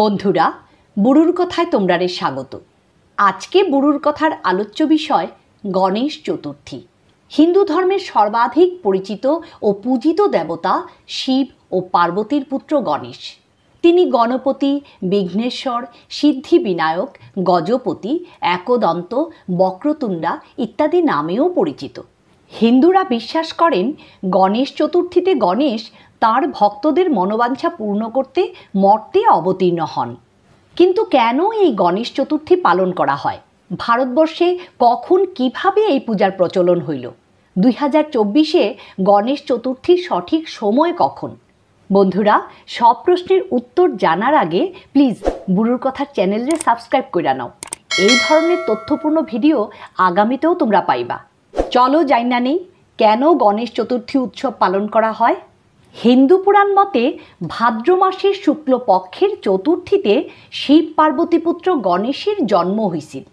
বন্ধুরা, বুড়ুর কথায় তোমরারে স্বাগত। আজকে বুড়ুর কথার আলোচ্য বিষয় গণেশ চতুর্থী। হিন্দু ধর্মের সর্বাধিক পরিচিত ও পূজিত দেবতা শিব ও পার্বতীর পুত্র গণেশ। তিনি গণপতি, বিঘ্নেশ্বর, সিদ্ধিবিনায়ক, গজপতি, একদন্ত, বক্রতুণ্ডা ইত্যাদি নামেও পরিচিত। হিন্দুরা বিশ্বাস করেন গণেশ চতুর্থীতে গণেশ তাঁর ভক্তদের মনোবাঞ্ছা পূর্ণ করতে মর্তে অবতীর্ণ হন। কিন্তু কেন এই গণেশ চতুর্থী পালন করা হয়? ভারতবর্ষে কখন কিভাবে এই পূজার প্রচলন হইল? 2024-এ গণেশ চতুর্থীর সঠিক সময় কখন? বন্ধুরা, সব প্রশ্নের উত্তর জানার আগে প্লিজ বুড়ুর কথার চ্যানেলরে সাবস্ক্রাইব করে নাও। এই ধরনের তথ্যপূর্ণ ভিডিও আগামীতেও তোমরা পাইবা। চলো জাইনা নেই কেন গণেশ চতুর্থী উৎসব পালন করা হয়। হিন্দু পুরাণ মতে ভাদ্র মাসের শুক্লপক্ষের চতুর্থীতে শিব পার্বতীপুত্র গণেশের জন্ম হয়েছিল।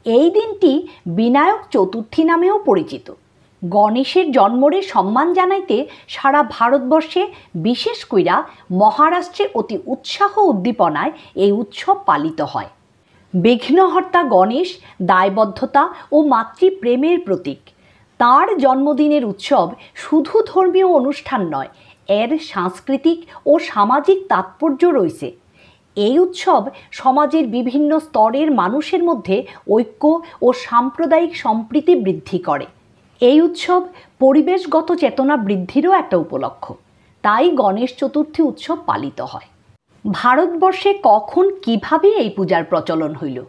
এই দিনটি বিনায়ক চতুর্থী নামেও পরিচিত। গণেশের জন্মরে সম্মান জানাইতে সারা ভারতবর্ষে, বিশেষ কইরা মহারাষ্ট্রে অতি উৎসাহ উদ্দীপনায় এই উৎসব পালিত হয়। বিঘ্নহর্তা গণেশ দায়বদ্ধতা ও মাতৃপ্রেমের প্রতীক। তাঁর জন্মদিনের উৎসব শুধু ধর্মীয় অনুষ্ঠান নয়, এর সাংস্কৃতিক ও সামাজিক তাৎপর্য রয়েছে। এই উৎসব সমাজের বিভিন্ন স্তরের মানুষের মধ্যে ঐক্য ও সাম্প্রদায়িক সম্প্রীতি বৃদ্ধি করে। এই উৎসব পরিবেশগত চেতনা বৃদ্ধিরও একটা উপলক্ষ। তাই গণেশ চতুর্থী উৎসব পালিত হয়। ভারতবর্ষে কখন কিভাবে এই পূজার প্রচলন হইল?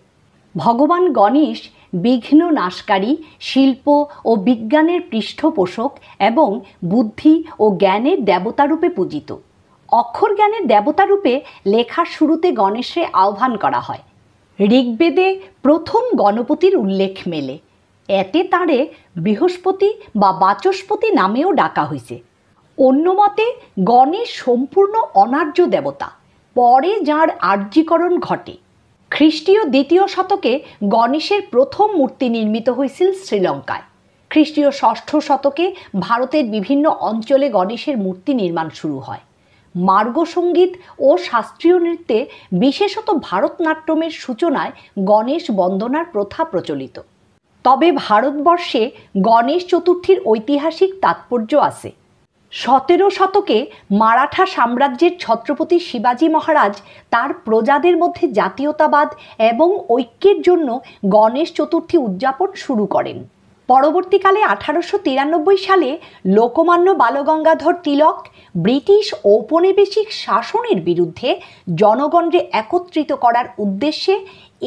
ভগবান গণেশ বিঘ্ন নাশকারী, শিল্প ও বিজ্ঞানের পৃষ্ঠপোষক এবং বুদ্ধি ও জ্ঞানের দেবতারূপে পূজিত। অক্ষর জ্ঞানের দেবতারূপে লেখার শুরুতে গণেশের আহ্বান করা হয়। ঋগ্বেদে প্রথম গণপতির উল্লেখ মেলে। এতে তাঁরে বৃহস্পতি বা বাচস্পতি নামেও ডাকা হয়েছে। অন্য মতে গণেশ সম্পূর্ণ অনার্য দেবতা, পরে যাঁর আর্যীকরণ ঘটে। খ্রিস্টীয় দ্বিতীয় শতকে গণেশের প্রথম মূর্তি নির্মিত হয়েছিল শ্রীলঙ্কায়। খ্রিস্টীয় ষষ্ঠ শতকে ভারতের বিভিন্ন অঞ্চলে গণেশের মূর্তি নির্মাণ শুরু হয়। মার্গসঙ্গীত ও শাস্ত্রীয় নৃত্যে, বিশেষত ভারতনাট্যমের সূচনায় গণেশ বন্দনার প্রথা প্রচলিত। তবে ভারতবর্ষে গণেশ চতুর্থীর ঐতিহাসিক তাৎপর্য আছে। 17 শতকে মারাঠা সাম্রাজ্যের ছত্রপতি শিবাজী মহারাজ তার প্রজাদের মধ্যে জাতীয়তাবাদ এবং ঐক্যের জন্য গণেশ চতুর্থী উদযাপন শুরু করেন। পরবর্তীকালে 1893 সালে লোকমান্য বালগঙ্গাধর তিলক ব্রিটিশ ঔপনিবেশিক শাসনের বিরুদ্ধে জনগণকে একত্রিত করার উদ্দেশ্যে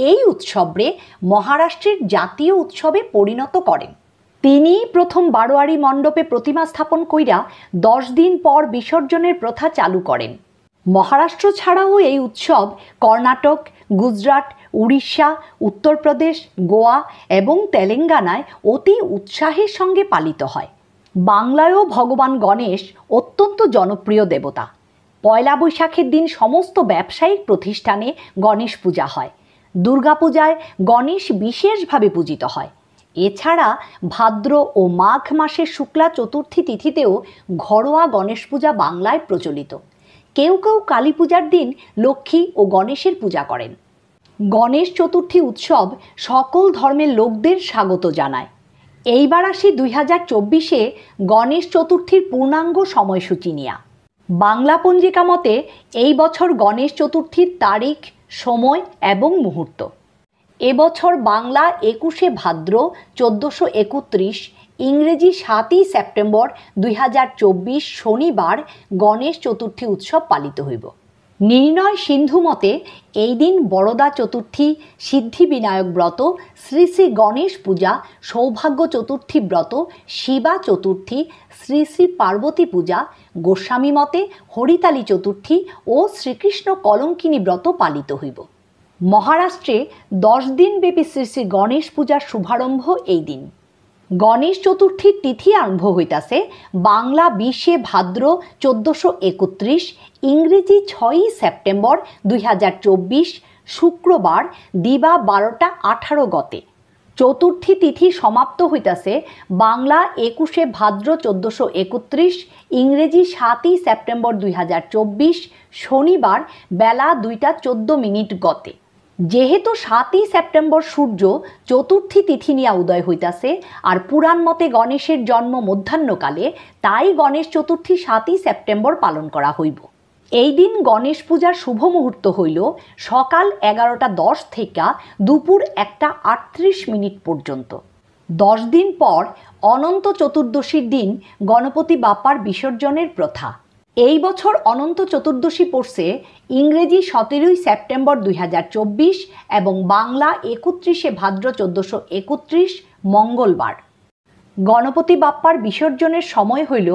এই উৎসবকে মহারাষ্ট্রের জাতীয় উৎসবে পরিণত করেন। তিনি প্রথম বারোয়ারি মণ্ডপে প্রতিমা স্থাপন কইরা 10 দিন পর বিসর্জনের প্রথা চালু করেন। মহারাষ্ট্র ছাড়াও এই উৎসব কর্ণাটক, গুজরাট, উড়িষ্যা, উত্তরপ্রদেশ, গোয়া এবং তেলেঙ্গানায় অতি উৎসাহের সঙ্গে পালিত হয়। বাংলায়ও ভগবান গণেশ অত্যন্ত জনপ্রিয় দেবতা। পয়লা বৈশাখের দিন সমস্ত ব্যবসায়িক প্রতিষ্ঠানে গণেশ পূজা হয়। দুর্গাপূজায় গণেশ বিশেষভাবে পূজিত হয়। এছাড়া ভাদ্র ও মাঘ মাসের শুক্লা চতুর্থী তিথিতেও ঘরোয়া গণেশ পূজা বাংলায় প্রচলিত। কেউ কেউ কালী পূজার দিন লক্ষ্মী ও গণেশের পূজা করেন। গণেশ চতুর্থী উৎসব সকল ধর্মের লোকদের স্বাগত জানায়। এইবার আসি 2024-এ গণেশ চতুর্থীর পূর্ণাঙ্গ সময়সূচি নিয়া। বাংলা পঞ্জিকা মতে এই বছর গণেশ চতুর্থীর তারিখ, সময় এবং মুহূর্ত। এবছর বাংলা 21শে ভাদ্র 1431, ইংরেজি 7ই সেপ্টেম্বর 2024 শনিবার গণেশ চতুর্থী উৎসব পালিত হইব। নির্ণয় সিন্ধু মতে এই দিন বরদা চতুর্থী, সিদ্ধিবিনায়ক ব্রত, শ্রী শ্রী গণেশ পূজা, সৌভাগ্য চতুর্থী ব্রত, শিবা চতুর্থী, শ্রী শ্রী পার্বতী পূজা, গোস্বামী মতে হরিতালী চতুর্থী ও শ্রীকৃষ্ণ কলঙ্কিনী ব্রত পালিত হইব। মহারাষ্ট্রে 10 দিন ব্যাপী শ্রী শ্রী গণেশ পূজার শুভারম্ভ এই দিন। গণেশ চতুর্থীর তিথি আরম্ভ হইতাছে বাংলা 20শে ভাদ্র 1431, ইংরেজি 6ই সেপ্টেম্বর 2024 শুক্রবার দিবা 12টা 18 গতে। চতুর্থী তিথি সমাপ্ত হইতাছে বাংলা 21শে ভাদ্র 1431, ইংরেজি 7ই সেপ্টেম্বর 2024 শনিবার বেলা 2টা 14 গতে। যেহেতু 7ই সেপ্টেম্বর সূর্য চতুর্থী তিথি নিয়া উদয় হইতাছে আর পুরাণ মতে গণেশের জন্ম মধ্যাহ্নকালে, তাই গণেশ চতুর্থী 7ই সেপ্টেম্বর পালন করা হইব। এই দিন গণেশ পূজার শুভ মুহূর্ত হইল সকাল 11টা 10 থেকে দুপুর 1টা 38 পর্যন্ত। 10 দিন পর অনন্ত চতুর্দশীর দিন গণপতি বাপ্পার বিসর্জনের প্রথা। এই বছর অনন্ত চতুর্দশী পড়ছে ইংরেজি 17ই সেপ্টেম্বর 2024 এবং বাংলা 31শে ভাদ্র 1431 মঙ্গলবার। গণপতি বাপ্পার বিসর্জনের সময় হইল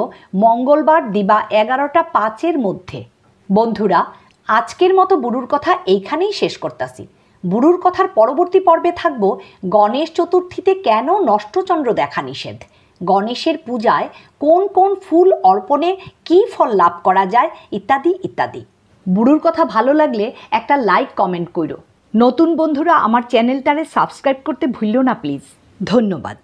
মঙ্গলবার দিবা 11টা 5 মধ্যে। বন্ধুরা, আজকের মতো বুড়ুর কথা এইখানেই শেষ করতাছি। বুড়ুর কথার পরবর্তী পর্বে থাকব গণেশ চতুর্থীতে কেন নষ্টচন্দ্র দেখা নিষেধ, গণেশের পূজায় কোন কোন ফুল অর্পণে কী ফল লাভ করা যায় ইত্যাদি ইত্যাদি। বুড়ুর কথা ভালো লাগলে একটা লাইক কমেন্ট করো। নতুন বন্ধুরা আমার চ্যানেলটারে সাবস্ক্রাইব করতে ভুললো না প্লিজ। ধন্যবাদ।